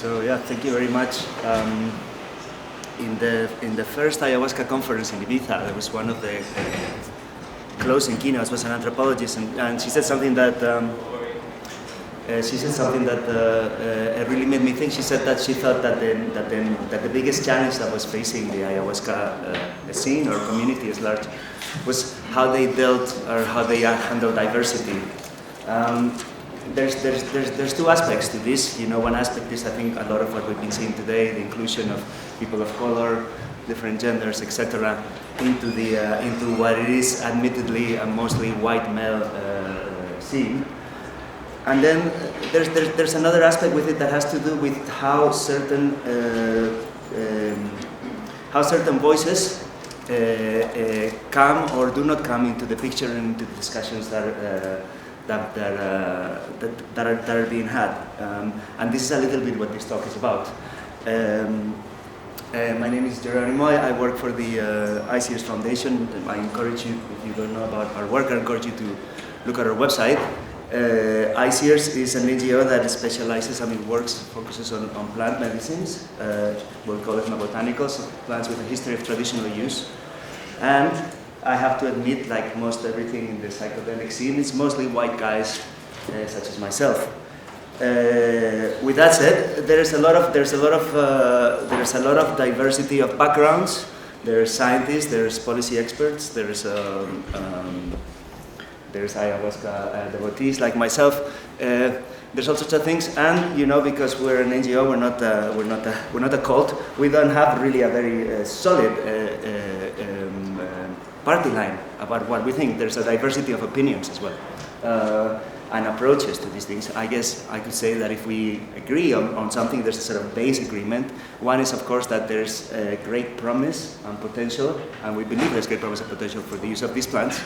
So yeah, thank you very much. In the first ayahuasca conference in Ibiza, there was one of the closing keynotes was an anthropologist, and she said something that really made me think. She said that she thought that the biggest challenge that was facing the ayahuasca scene or community as large was how they dealt or how they handled diversity. There's two aspects to this. You know, one aspect is I think a lot of what we've been seeing today, the inclusion of people of color, different genders, etc., into what it is admittedly a mostly white male scene. And then there's another aspect with it that has to do with how certain voices come or do not come into the picture and into the discussions that are being had. And this is a little bit what this talk is about. My name is Jeronimo. I work for the ICS Foundation. I encourage you, if you don't know about our work, I encourage you to look at our website. ICS is an NGO that specializes, focuses on plant medicines. We'll call it botanicals, plants with a history of traditional use. And I have to admit, like most everything in the psychedelic scene, it's mostly white guys, such as myself. With that said, there's a lot of diversity of backgrounds. There's scientists, there's policy experts, there's ayahuasca devotees like myself. There's all sorts of things, and you know, because we're an NGO, we're not a cult. We don't have really a very solid party line about what we think. There's a diversity of opinions as well, and approaches to these things. I guess I could say that if we agree on something, there's a sort of base agreement. One is, of course, that there's great promise and potential, and we believe there's great promise and potential for the use of these plants.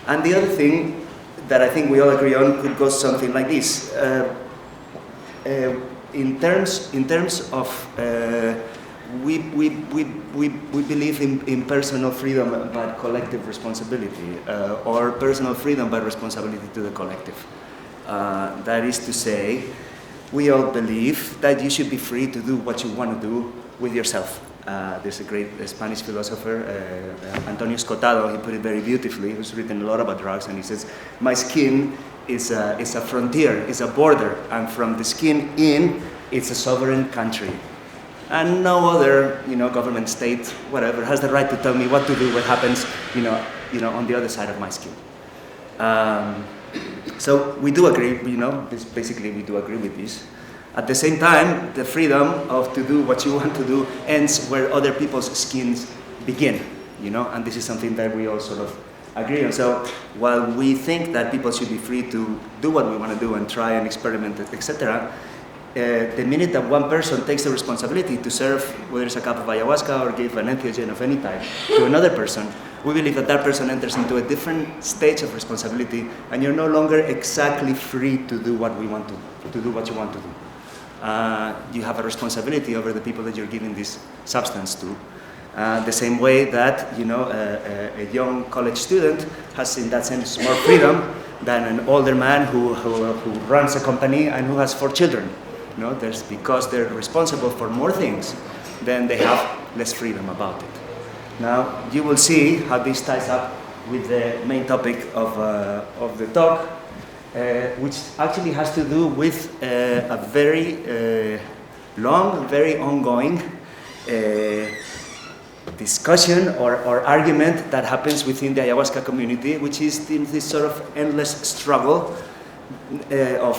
And the other thing that I think we all agree on could go something like this. In terms of we believe in personal freedom but collective responsibility, or personal freedom but responsibility to the collective. That is to say, we all believe that you should be free to do what you want to do with yourself. There's a great Spanish philosopher, Antonio Escotado. He put it very beautifully. He's written a lot about drugs, and he says, "My skin is a frontier, is a border, and from the skin in, it's a sovereign country. And no other, government, state, whatever, has the right to tell me what to do, what happens, on the other side of my skin." So we do agree, basically we do agree with this. At the same time, the freedom to do what you want to do ends where other people's skins begin, and this is something that we all sort of agree on. So while we think that people should be free to do what we want to do and try and experiment, etc., the minute that one person takes the responsibility to serve, whether it's a cup of ayahuasca or give an entheogen of any type to another person, we believe that that person enters into a different stage of responsibility, and you're no longer exactly free to do what you want to do. You have a responsibility over the people that you're giving this substance to. The same way that a young college student has, in that sense, more freedom than an older man who runs a company and who has 4 children. Because they're responsible for more things, then they have less freedom about it. Now you will see how this ties up with the main topic of the talk. Which actually has to do with a very long, very ongoing discussion or argument that happens within the ayahuasca community, which is this sort of endless struggle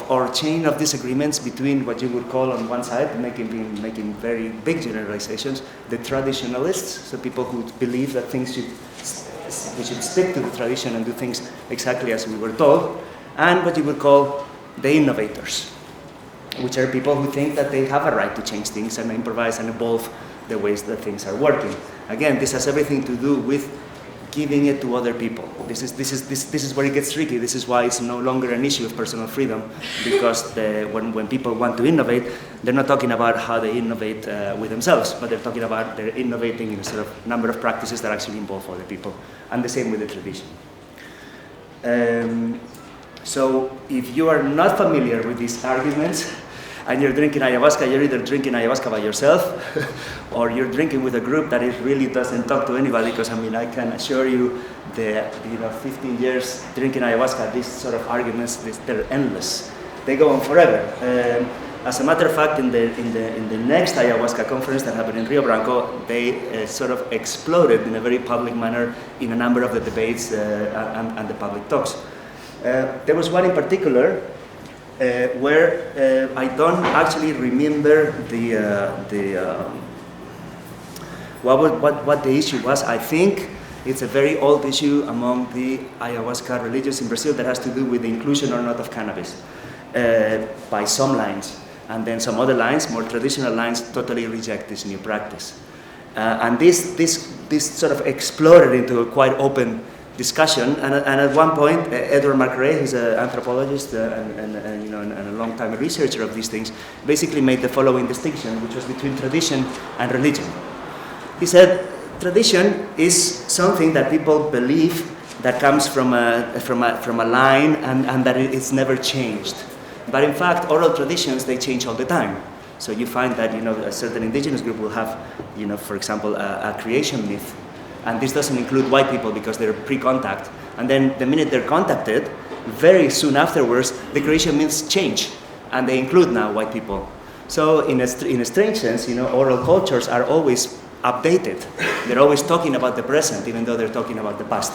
or chain of disagreements between what you would call on one side, making very big generalizations, the traditionalists, so people who believe that we should stick to the tradition and do things exactly as we were told, and what you would call the innovators, which are people who think that they have a right to change things and improvise and evolve the ways that things are working. Again, this has everything to do with giving it to other people. This is where it gets tricky. This is why it's no longer an issue of personal freedom, because when people want to innovate, they're not talking about how they innovate with themselves, but they're talking about they're innovating in a sort of number of practices that actually involve other people, and the same with the tradition. So if you are not familiar with these arguments, and you're drinking ayahuasca, you're either drinking ayahuasca by yourself or you're drinking with a group that it really doesn't talk to anybody, because I mean, I can assure you the 15 years drinking ayahuasca, these sort of arguments, they're endless. They go on forever. As a matter of fact, in the next ayahuasca conference that happened in Rio Branco, they sort of exploded in a very public manner in a number of the debates and the public talks. There was one in particular where I don't actually remember what the issue was. I think it's a very old issue among the ayahuasca religions in Brazil that has to do with the inclusion or not of cannabis by some lines. And then some other lines, more traditional lines, totally reject this new practice. And this sort of exploded into a quite open discussion. And at one point, Edward Marquardt, who's an anthropologist and a long-time researcher of these things, basically made the following distinction, which was between tradition and religion. He said, tradition is something that people believe that comes from a line and that it's never changed. But in fact, oral traditions, they change all the time. So you find that, a certain indigenous group will have, for example, a creation myth. And this doesn't include white people because they're pre-contact. And then the minute they're contacted, very soon afterwards, the creation myths change. And they include now white people. So in a strange sense, oral cultures are always updated. They're always talking about the present, even though they're talking about the past.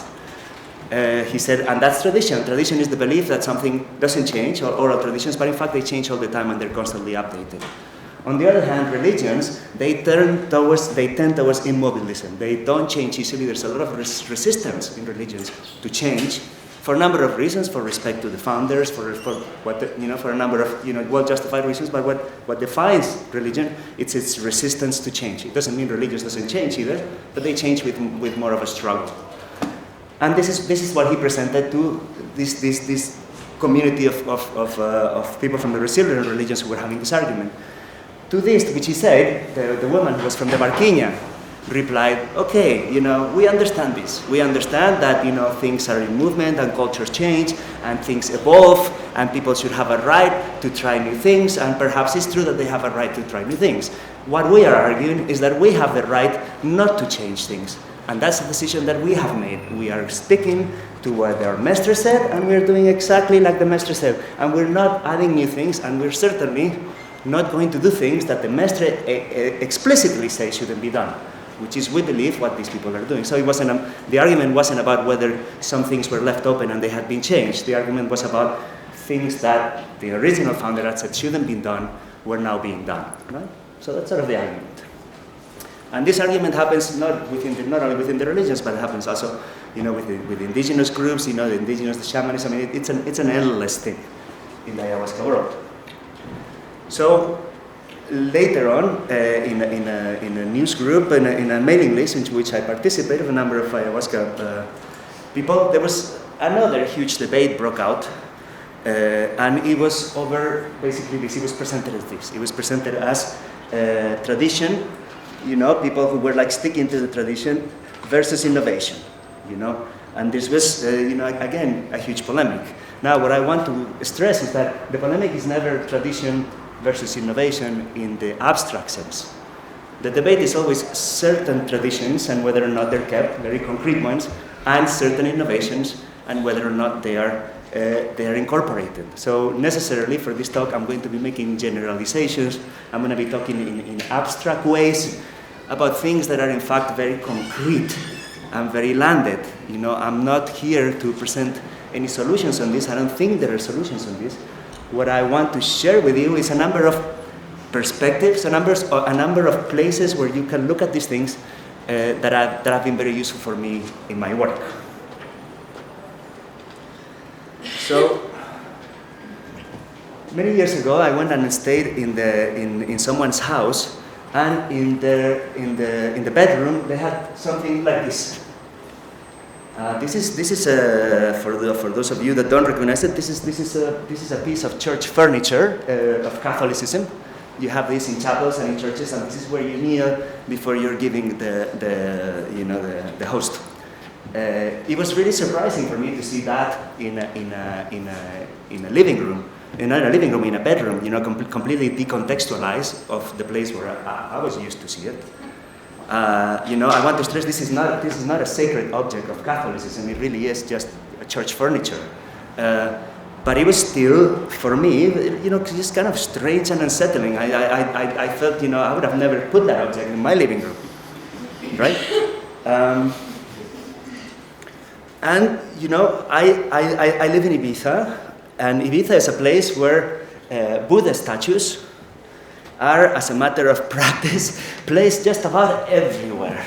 He said, and that's tradition. Tradition is the belief that something doesn't change, or oral traditions, but in fact they change all the time and they're constantly updated. On the other hand, religions, they tend towards immobilism. They don't change easily. There's a lot of resistance in religions to change for a number of reasons, for respect to the founders, for a number of well-justified reasons. But what defines religion, it's its resistance to change. It doesn't mean religions doesn't change either, but they change with more of a struggle. And this is what he presented to this community of people from the Brazilian religions who were having this argument. To this, which he said, the woman who was from the Barquinha replied, okay, we understand this. We understand that, things are in movement and cultures change and things evolve and people should have a right to try new things, and perhaps it's true that they have a right to try new things. What we are arguing is that we have the right not to change things. And that's a decision that we have made. We are sticking to what our master said, and we're doing exactly like the master said. And we're not adding new things, and we're certainly not going to do things that the master explicitly says shouldn't be done, which is, we believe, what these people are doing. So the argument wasn't about whether some things were left open and they had been changed. The argument was about things that the original founder had said shouldn't be done were now being done. Right? So that's sort of the argument. And this argument happens not only within the religions, but it happens also, with indigenous groups, the indigenous, the shamans. I mean, it's an endless thing in the ayahuasca world. So later on, in a news group, in a mailing list in which I participated, a number of ayahuasca people, there was another huge debate broke out, and it was over basically this. It was presented as this. It was presented as tradition. People who were like sticking to the tradition versus innovation, and this was, again, a huge polemic. Now, what I want to stress is that the polemic is never tradition versus innovation in the abstract sense. The debate is always certain traditions and whether or not they're kept, very concrete ones, and certain innovations and whether or not they are incorporated. So necessarily for this talk, I'm going to be making generalizations. I'm going to be talking in abstract ways about things that are in fact very concrete and very landed. I'm not here to present any solutions on this. I don't think there are solutions on this. What I want to share with you is a number of perspectives, a number of places where you can look at these things that have been very useful for me in my work. So, many years ago, I went and stayed in someone's house, and in the bedroom they had something like this. This is for those of you that don't recognize it. This is a piece of church furniture of Catholicism. You have this in chapels and in churches, and this is where you kneel before you're giving the host. It was really surprising for me to see that in a living room, in a living room, in a bedroom, completely decontextualized of the place where I was used to see it. I want to stress this is not a sacred object of Catholicism. It really is just a church furniture. But it was still, for me, just kind of strange and unsettling. I felt, I would have never put that object in my living room, right? And I live in Ibiza, and Ibiza is a place where Buddha statues are, as a matter of practice, placed just about everywhere.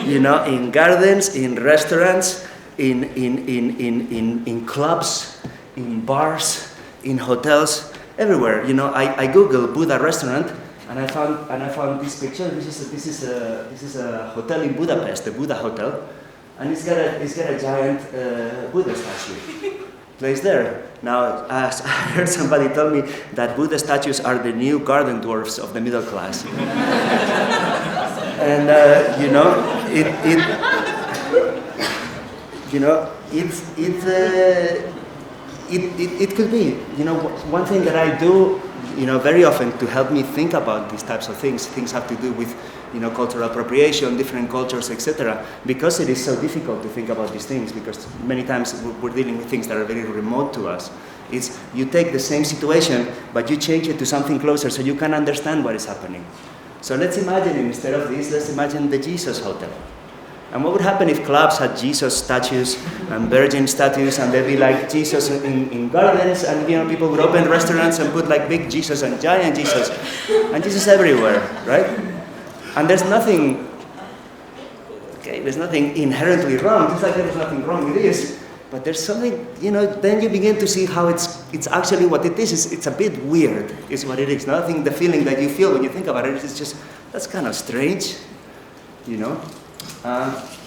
In gardens, in restaurants, in clubs, in bars, in hotels, everywhere. I googled Buddha restaurant, and I found this picture. This is a hotel in Budapest, the Buddha Hotel, and it's got a giant Buddha statue placed there. Now, as I heard somebody tell me that Buddha statues are the new garden dwarfs of the middle class, and it could be. One thing that I do, very often to help me think about these types of things. Things have to do with, cultural appropriation, different cultures, etc. Because it is so difficult to think about these things, because many times we're dealing with things that are very remote to us. It's you take the same situation, but you change it to something closer so you can understand what is happening. So let's imagine, instead of this, let's imagine the Jesus Hotel. And what would happen if clubs had Jesus statues and Virgin statues, and they'd be like Jesus in gardens, and people would open restaurants and put like big Jesus and giant Jesus, and Jesus everywhere, right? And there's nothing inherently wrong, just like there's nothing wrong with this, but there's something, then you begin to see how it's actually what it is. It's a bit weird, is what it is. Nothing, the feeling that you feel when you think about it is just, that's kind of strange,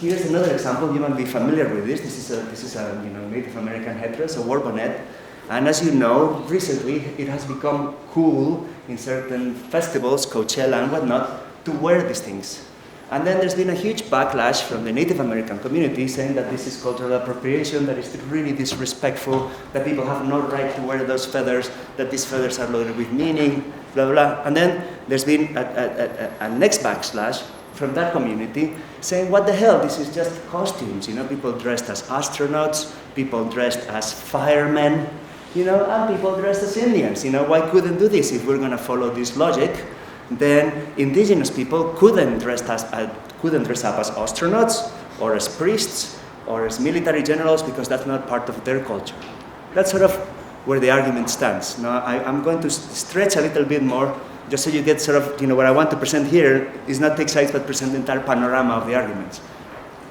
Here's another example. You might be familiar with this. This is a Native American headdress, a war bonnet. And as you know, recently it has become cool in certain festivals, Coachella and whatnot, to wear these things. And then there's been a huge backlash from the Native American community saying that this is cultural appropriation, that it's really disrespectful, that people have no right to wear those feathers, that these feathers are loaded with meaning, blah, blah, blah. And then there's been a next backlash from that community saying, what the hell, this is just costumes, people dressed as astronauts, people dressed as firemen, and people dressed as Indians, why couldn't do this? If we're gonna follow this logic, then indigenous people couldn't dress up as astronauts, or as priests, or as military generals, because that's not part of their culture. That's sort of where the argument stands. Now, I'm going to stretch a little bit more, just so you get sort of, what I want to present here is not take sides, but present the entire panorama of the arguments.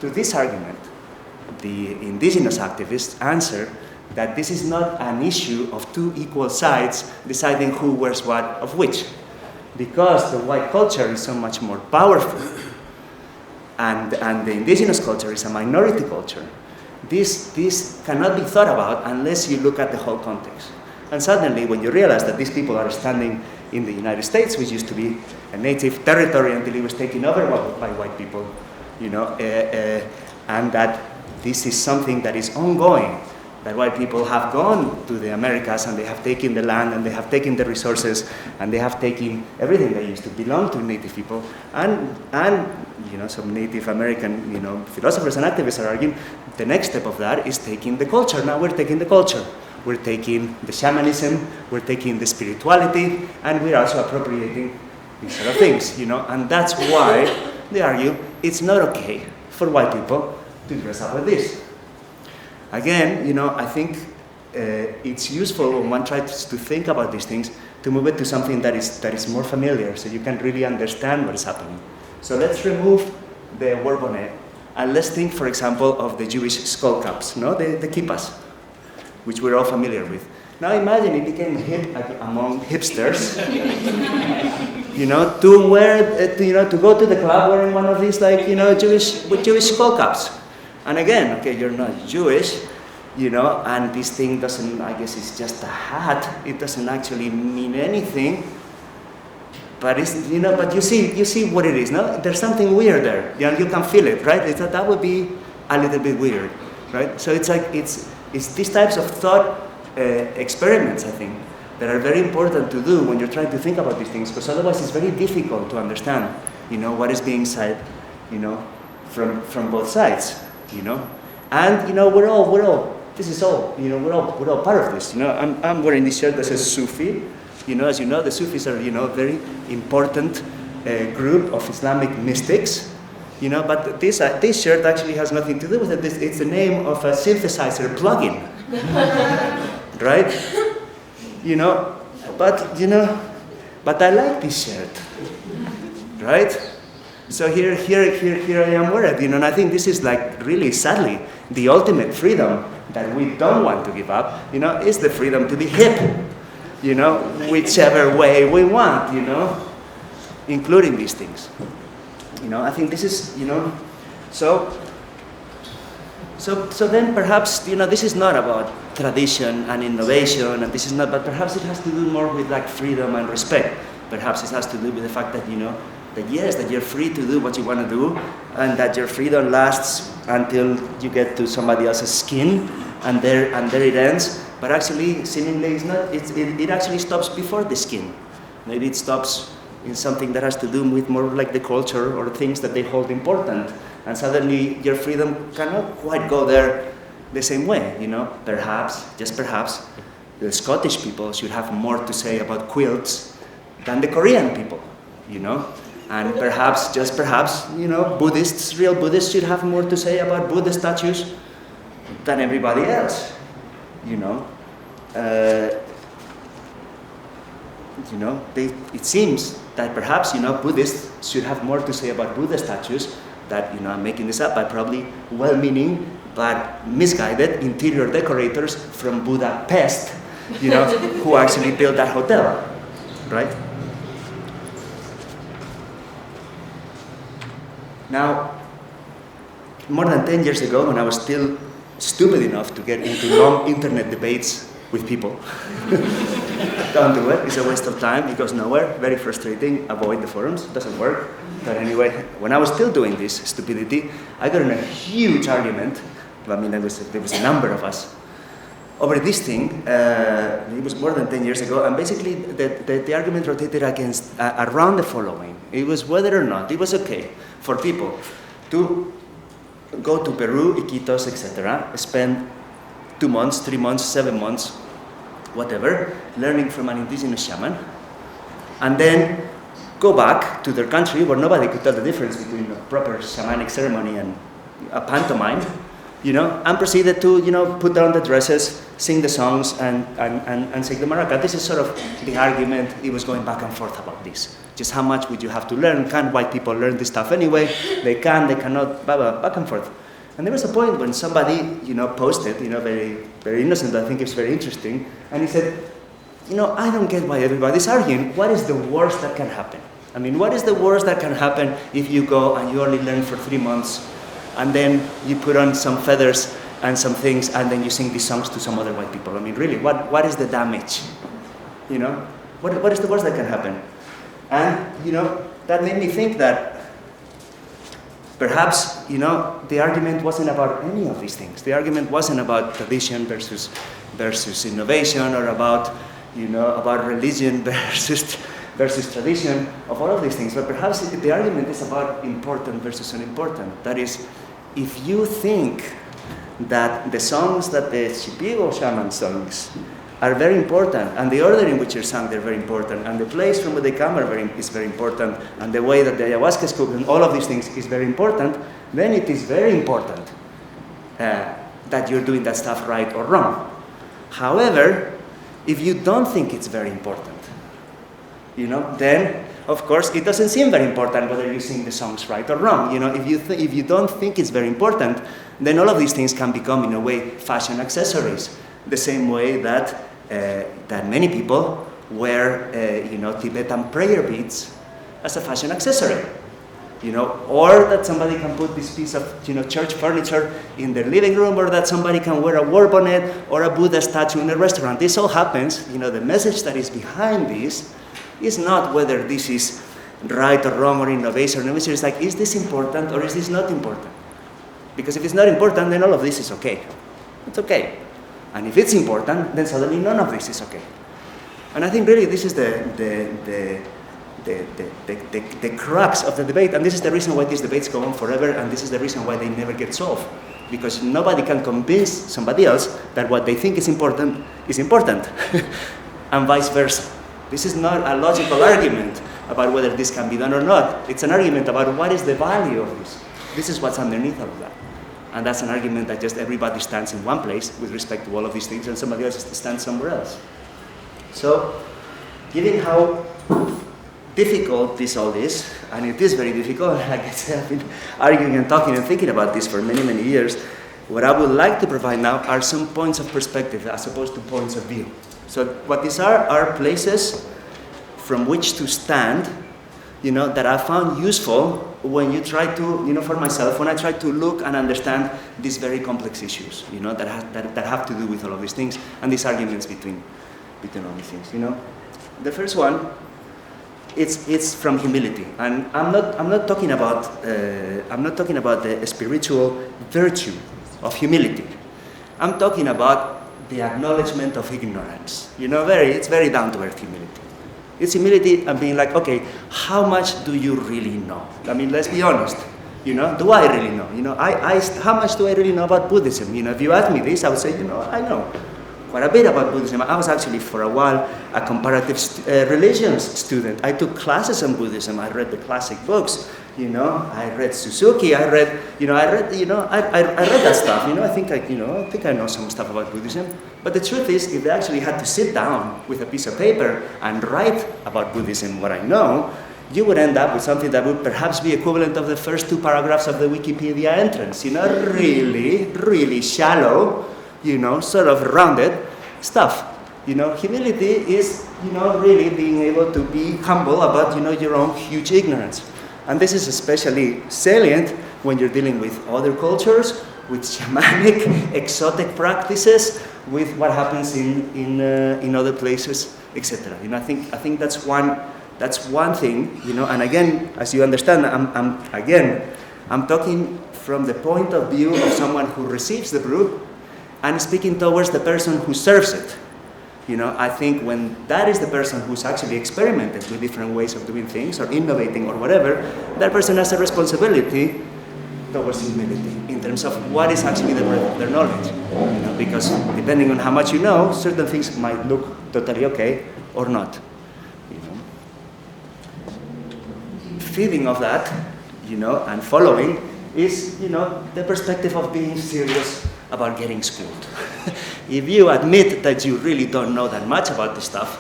To this argument, the indigenous activists answer that this is not an issue of two equal sides deciding who wears what of which, because the white culture is so much more powerful, and the indigenous culture is a minority culture. This cannot be thought about unless you look at the whole context. And suddenly, when you realize that these people are standing in the United States, which used to be a native territory until it was taken over by white people, and that this is something that is ongoing, that white people have gone to the Americas and they have taken the land and they have taken the resources and they have taken everything that used to belong to native people, and some Native American philosophers and activists are arguing the next step of that is taking the culture. Now we're taking the culture. We're taking the shamanism, we're taking the spirituality, and we're also appropriating these sort of things, and that's why they argue it's not okay for white people to dress up like this. Again, I think it's useful when one tries to think about these things to move it to something that is more familiar, so you can really understand what is happening. So let's remove the war bonnet, and let's think, for example, of the Jewish skull caps, the kippas, which we're all familiar with. Now imagine it became hip among hipsters, to wear, to go to the club wearing one of these, Jewish skull caps. And again, okay, you're not Jewish, and this thing doesn't, I guess it's just a hat. It doesn't actually mean anything. But it's, but you see what it is, no? There's something weird there. You can feel it, right? That would be a little bit weird, right? So it's these types of thought experiments, I think, that are very important to do when you're trying to think about these things, because otherwise it's very difficult to understand, what is being said, from both sides, And, we're all, this is all, we're all part of this, I'm wearing this shirt that says Sufi, as you know, the Sufis are, very important group of Islamic mystics, but this shirt actually has nothing to do with it. It's the name of a synthesizer plugin, right? But I like this shirt, right? So here I am wearing it, and I think this is like really, sadly, the ultimate freedom that we don't want to give up, is the freedom to be hip, whichever way we want, including these things. I think this is, so then perhaps, this is not about tradition and innovation, and this is not, but perhaps it has to do more with like freedom and respect. Perhaps it has to do with the fact that, that you're free to do what you want to do, and that your freedom lasts until you get to somebody else's skin, and there it ends. But actually, seemingly, it actually stops before the skin. Maybe it stops in something that has to do with more like the culture or things that they hold important. And suddenly your freedom cannot quite go there the same way, Perhaps, just perhaps, the Scottish people should have more to say about quilts than the Korean people, And perhaps, just perhaps, Buddhists, real Buddhists should have more to say about Buddha statues than everybody else, it seems that perhaps, Buddhists should have more to say about Buddha statues that, I'm making this up, but probably well-meaning but misguided interior decorators from Budapest, who actually built that hotel, right? Now, more than 10 years ago, when I was still stupid enough to get into long internet debates with people, don't do it, it's a waste of time, it goes nowhere, very frustrating, avoid the forums, doesn't work. But anyway, when I was still doing this stupidity, I got in a huge argument, there was a number of us, over this thing. It was more than 10 years ago, and basically the argument rotated around the following. It was whether or not it was okay for people to go to Peru, Iquitos, etc., spend 2 months, 3 months, 7 months, whatever, learning from an indigenous shaman, and then go back to their country where nobody could tell the difference between a proper shamanic ceremony and a pantomime, and proceeded to, put down the dresses, sing the songs, and sing the maraca. This is sort of the argument. It was going back and forth about this. Just how much would you have to learn? Can white people learn this stuff anyway? They can, they cannot, blah, blah, back and forth. And there was a point when somebody, posted, very, very innocent, I think it's very interesting, and he said, I don't get why everybody's arguing. What is the worst that can happen? What is the worst that can happen if you go and you only learn for 3 months, and then you put on some feathers and some things, and then you sing these songs to some other white people? Really, what is the damage? What is the worst that can happen? And, that made me think that perhaps, the argument wasn't about any of these things. The argument wasn't about tradition versus innovation, or about, about religion versus tradition, of all of these things. But perhaps the argument is about important versus unimportant. That is, if you think that the songs that the Shipibo shaman songs are very important, and the order in which they're sung, they're very important, and the place from where they come is very important, and the way that the ayahuasca is cooked, and all of these things is very important, then it is very important that you're doing that stuff right or wrong. However, if you don't think it's very important, then, of course, it doesn't seem very important whether you sing the songs right or wrong. If you don't think it's very important, then all of these things can become, in a way, fashion accessories. The same way that many people wear, Tibetan prayer beads as a fashion accessory. Or that somebody can put this piece of, church furniture in their living room, or that somebody can wear a war bonnet or a Buddha statue in a restaurant. This all happens. The message that is behind this is not whether this is right or wrong or innovation. It's like, is this important or is this not important? Because if it's not important, then all of this is okay. It's okay. And if it's important, then suddenly none of this is okay. And I think really this is the crux of the debate, and this is the reason why these debates go on forever, and this is the reason why they never get solved. Because nobody can convince somebody else that what they think is important, and vice versa. This is not a logical argument about whether this can be done or not. It's an argument about what is the value of this. This is what's underneath all of that. And that's an argument that just everybody stands in one place with respect to all of these things, and somebody else stands somewhere else. So, given how difficult this all is, and it is very difficult, like I said, I've been arguing and talking and thinking about this for many, many years, what I would like to provide now are some points of perspective as opposed to points of view. So what these are places from which to stand, that I found useful when you try to, for myself, when I try to look and understand these very complex issues, that have to do with all of these things and these arguments between all these things, The first one, it's from humility, and I'm not talking about the spiritual virtue of humility. I'm talking about the acknowledgement of ignorance. It's very down to earth humility. It's humility and being like, okay, how much do you really know? I mean, let's be honest. Do I really know? How much do I really know about Buddhism? If you ask me this, I would say, I know quite a bit about Buddhism. I was actually for a while a comparative religions student. I took classes on Buddhism. I read the classic books. I read Suzuki. I read that stuff. I think I know some stuff about Buddhism. But the truth is, if I actually had to sit down with a piece of paper and write about Buddhism, what I know, you would end up with something that would perhaps be equivalent of the first 2 paragraphs of the Wikipedia entrance. Really, really shallow, sort of rounded stuff. Humility is, really being able to be humble about, your own huge ignorance. And this is especially salient when you're dealing with other cultures, with shamanic, exotic practices, with what happens in other places, etc. I think that's one thing, And again, as you understand, I'm talking from the point of view of someone who receives the brew, and speaking towards the person who serves it. I think when that is the person who's actually experimented with different ways of doing things or innovating or whatever, that person has a responsibility towards humility in terms of what is actually the breadth of their knowledge. Because depending on how much you know, certain things might look totally okay or not. Feeding of that, and following is, the perspective of being serious about getting schooled. If you admit that you really don't know that much about this stuff,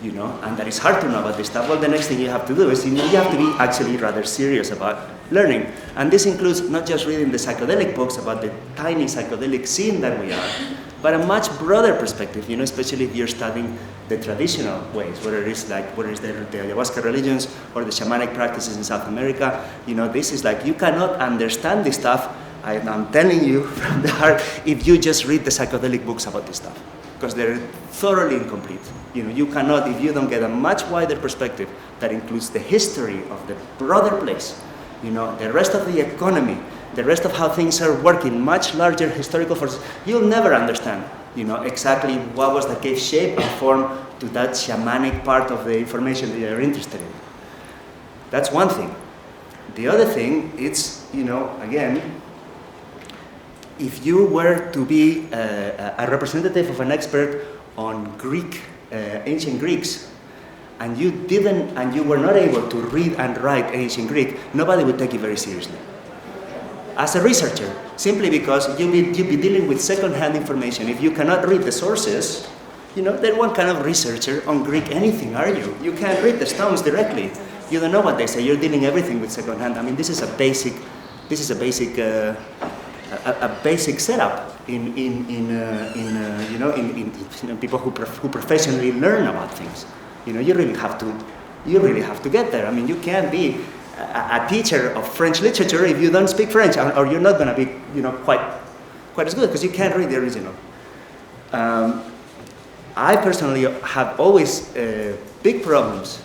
and that it's hard to know about this stuff, well, the next thing you have to do is you have to be actually rather serious about learning. And this includes not just reading the psychedelic books about the tiny psychedelic scene that we are, but a much broader perspective, especially if you're studying the traditional ways, whether it's the Ayahuasca religions or the shamanic practices in South America. This is like, you cannot understand this stuff, I'm telling you from the heart, if you just read the psychedelic books about this stuff, because they're thoroughly incomplete. You cannot, if you don't get a much wider perspective that includes the history of the broader place, the rest of the economy, the rest of how things are working, much larger historical forces, you'll never understand, exactly what was that gave shape and form to that shamanic part of the information that you're interested in. That's one thing. The other thing, it's, again, if you were to be a representative of an expert on Greek, ancient Greeks, and you were not able to read and write ancient Greek, nobody would take you very seriously. As a researcher, simply because you'll be dealing with second-hand information. If you cannot read the sources, then what kind of researcher on Greek anything are you? You can't read the stones directly. You don't know what they say. You're dealing everything with second-hand. I mean, this is a basic setup in people who professionally learn about things. You really have to get there. I mean, you can't be a teacher of French literature if you don't speak French, or you're not going to be quite as good because you can't read the original. I personally have always big problems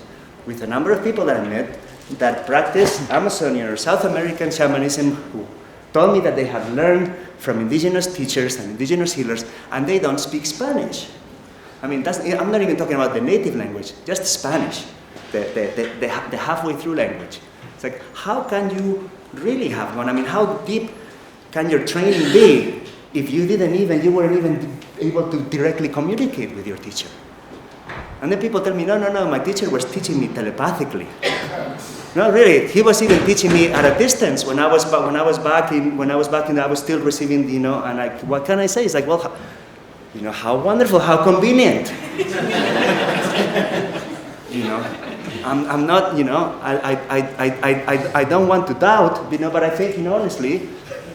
with a number of people that I met that practice Amazonian or South American shamanism who told me that they have learned from indigenous teachers and indigenous healers, and they don't speak Spanish. I mean, I'm not even talking about the native language, just Spanish, the halfway through language. It's like, how can you really have one? I mean, how deep can your training be if you weren't even able to directly communicate with your teacher? And then people tell me, no, my teacher was teaching me telepathically. No, really, he was even teaching me at a distance. When I was back in, I was still receiving, and like, what can I say? It's like, well, how wonderful, how convenient. I'm not, I don't want to doubt, but I think, honestly,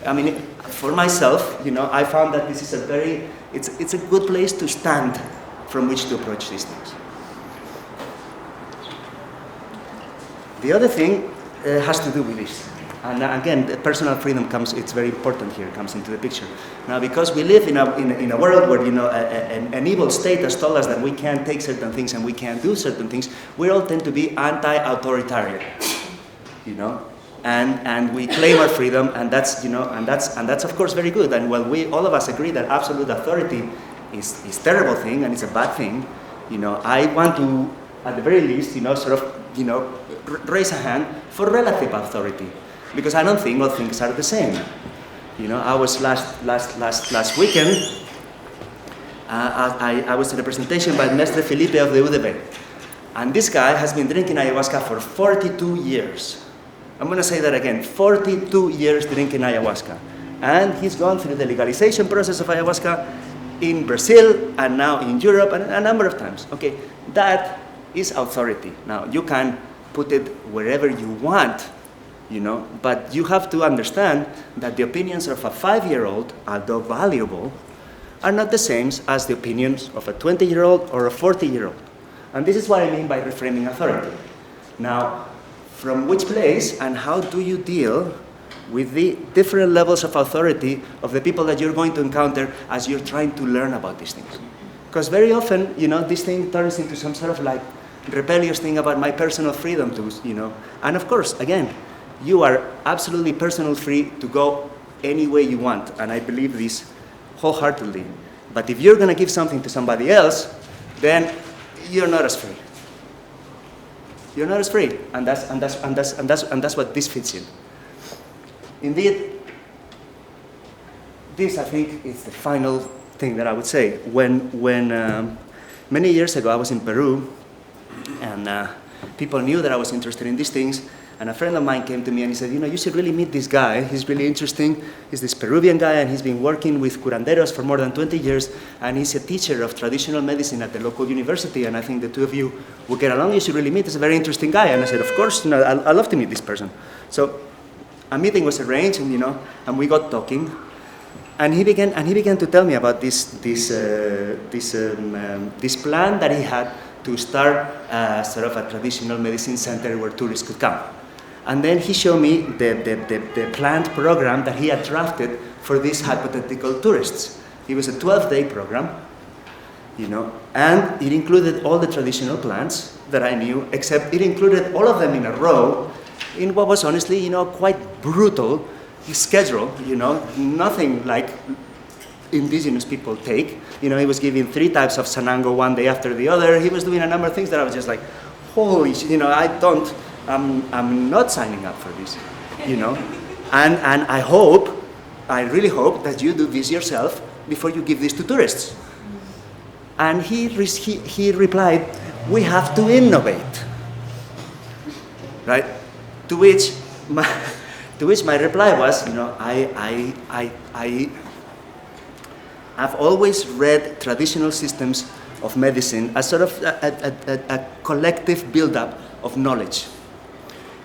I mean, for myself, I found that this is it's a good place to stand from which to approach these things. The other thing has to do with this. And again, the personal freedom it's very important here, comes into the picture. Now, because we live in a world where, an evil state has told us that we can't take certain things and we can't do certain things, we all tend to be anti-authoritarian, and we claim our freedom, and that's of course very good. And while all of us agree that absolute authority is a terrible thing and it's a bad thing, I want to, at the very least, raise a hand for relative authority, because I don't think all things are the same. I was last weekend. I was at a presentation by Mestre Felipe of the UDB, and this guy has been drinking ayahuasca for 42 years. I'm going to say that again: 42 years drinking ayahuasca, and he's gone through the legalization process of ayahuasca in Brazil and now in Europe and a number of times. Okay, that is authority. Now you can put it wherever you want, but you have to understand that the opinions of a 5-year-old, although valuable, are not the same as the opinions of a 20-year-old or a 40-year-old. And this is what I mean by reframing authority. Now, from which place and how do you deal with the different levels of authority of the people that you're going to encounter as you're trying to learn about these things? Because very often, this thing turns into some sort of like rebellious thing about my personal freedom to, And of course, again, you are absolutely personal free to go any way you want, and I believe this wholeheartedly. But if you're going to give something to somebody else, then you're not as free. You're not as free, and that's what this fits in. Indeed, this I think is the final thing that I would say. When many years ago I was in Peru, and people knew that I was interested in these things, and a friend of mine came to me and he said, you should really meet this guy. He's really interesting. He's this Peruvian guy, and he's been working with curanderos for more than 20 years, and he's a teacher of traditional medicine at the local university, and I think the two of you will get along. You should really meet. He's a very interesting guy. And I said, of course, I'd love to meet this person. So a meeting was arranged, and we got talking, and he began to tell me about this plan that he had to start sort of a traditional medicine center where tourists could come. And then he showed me the planned program that he had drafted for these hypothetical tourists. It was a 12-day program, and it included all the traditional plants that I knew, except it included all of them in a row in what was honestly, quite brutal schedule, nothing like indigenous people take. He was giving 3 types of sanango one day after the other. He was doing a number of things that I was just like, holy shit, I'm not signing up for this, And I really hope that you do this yourself before you give this to tourists. And he replied, we have to innovate, right? To which my reply was, I've always read traditional systems of medicine as sort of a collective build-up of knowledge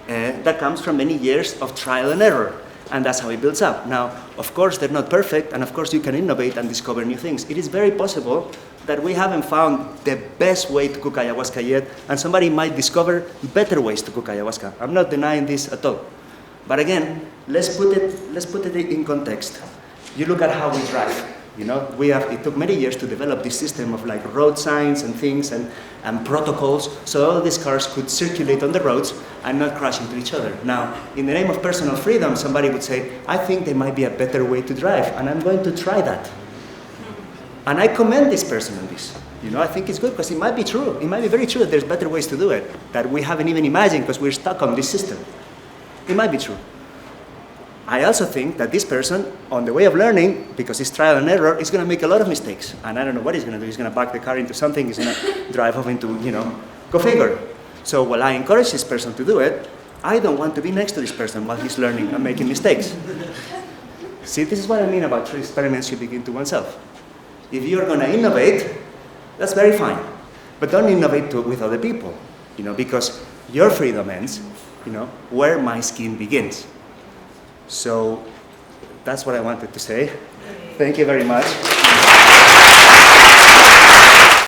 that comes from many years of trial and error, and that's how it builds up. Now, of course, they're not perfect, and of course you can innovate and discover new things. It is very possible that we haven't found the best way to cook ayahuasca yet, and somebody might discover better ways to cook ayahuasca. I'm not denying this at all. But again, let's put it in context. You look at how we drive. It took many years to develop this system of like road signs and things and protocols, so all these cars could circulate on the roads and not crash into each other. Now, in the name of personal freedom, somebody would say, I think there might be a better way to drive, and I'm going to try that. And I commend this person on this. You know, I think it's good because it might be true. It might be very true that there's better ways to do it that we haven't even imagined because we're stuck on this system. It might be true. I also think that this person, on the way of learning, because it's trial and error, is going to make a lot of mistakes. And I don't know what he's going to do. He's going to back the car into something. He's going to drive off into, go figure. So while I encourage this person to do it, I don't want to be next to this person while he's learning and making mistakes. See, this is what I mean about true experiments you begin to oneself. If you're going to innovate, that's very fine. But don't innovate with other people, because your freedom ends, where my skin begins. So that's what I wanted to say. Thank you very much.